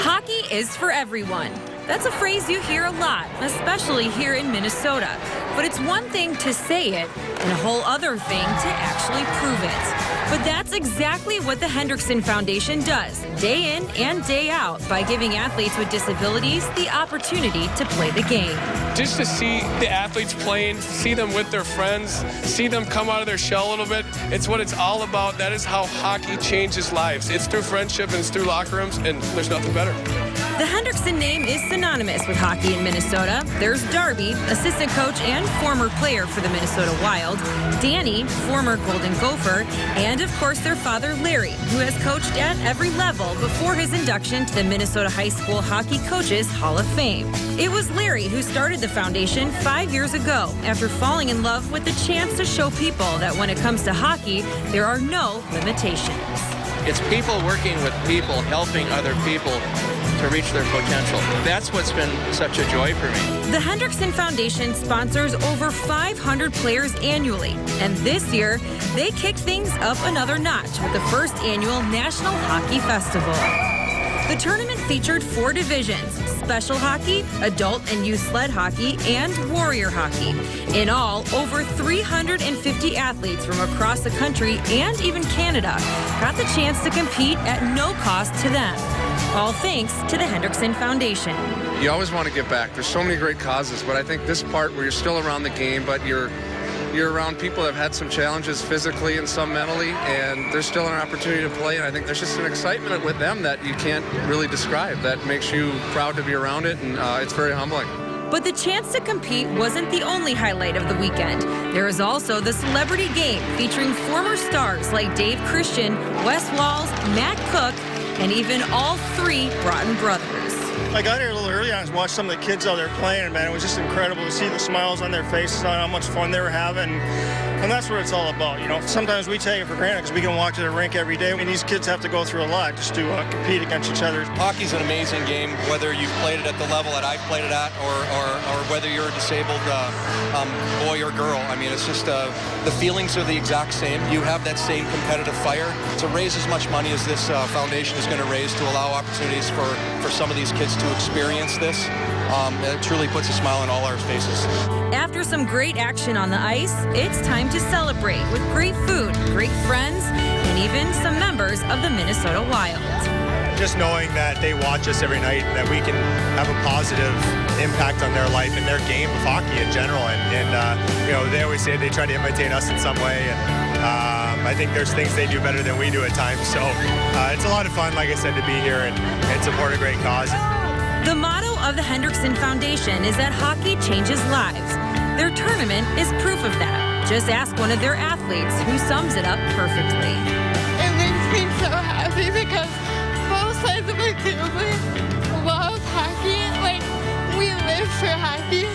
Hockey is for everyone. That's a phrase you hear a lot, especially here in Minnesota. But it's one thing to say it and a whole other thing to actually prove it. But that's exactly what the Hendrickson Foundation does, day in and day out, by giving athletes with disabilities the opportunity to play the game. Just to see the athletes playing, see them with their friends, see them come out of their shell a little bit, it's what it's all about. That is how hockey changes lives. It's through friendship and it's through locker rooms, and there's nothing better. The Hendrickson name is synonymous with hockey in Minnesota. There's Darby, assistant coach and former player for the Minnesota Wild, Danny, former Golden Gopher, and of course their father Larry, who has coached at every level before his induction to the Minnesota High School Hockey Coaches Hall of Fame. It was Larry who started the foundation 5 years ago after falling in love with the chance to show people that when it comes to hockey, there are no limitations. It's people working with people, helping other people to reach their potential. That's what's been such a joy for me. The Hendrickson Foundation sponsors over 500 players annually, and this year they kicked things up another notch with the first annual National Hockey Festival. The tournament featured 4 divisions: special hockey, adult and youth sled hockey, and warrior hockey. In all, over 350 athletes from across the country and even Canada got the chance to compete at no cost to them. All thanks to the Hendrickson Foundation. You always want to give back. There's so many great causes, but I think this part where you're still around the game, but you're around people that have had some challenges physically and some mentally, and there's still an opportunity to play, and I think there's just an excitement with them that you can't really describe that makes you proud to be around it, and it's very humbling. But the chance to compete wasn't the only highlight of the weekend. There is also the celebrity game featuring former stars like Dave Christian, Wes Walls, Matt Cook, and even all 3 Broughton brothers. I got here a little early and I watched some of the kids out there playing, man. It was just incredible to see the smiles on their faces, on how much fun they were having. And that's what it's all about, you know. Sometimes we take it for granted because we can walk to the rink every day. I mean, these kids have to go through a lot just to compete against each other. Hockey's an amazing game, whether you've played it at the level that I've played it at or whether you're a disabled boy or girl. I mean, it's just the feelings are the exact same. You have that same competitive fire. To raise as much money as this foundation is going to raise to allow opportunities for some of these kids to experience this, it truly puts a smile on all our faces. After some great action on the ice, it's time to celebrate with great food, great friends, and even some members of the Minnesota Wild. Just knowing that they watch us every night and that we can have a positive impact on their life and their game of hockey in general. And you know, they always say they try to imitate us in some way. And I think there's things they do better than we do at times. So it's a lot of fun, like I said, to be here and support a great cause. The motto of the Hendrickson Foundation is that hockey changes lives. Their tournament is proof of that. Just ask one of their athletes who sums it up perfectly. It makes me so happy because both sides of my family love hockey. Like, we live for hockey.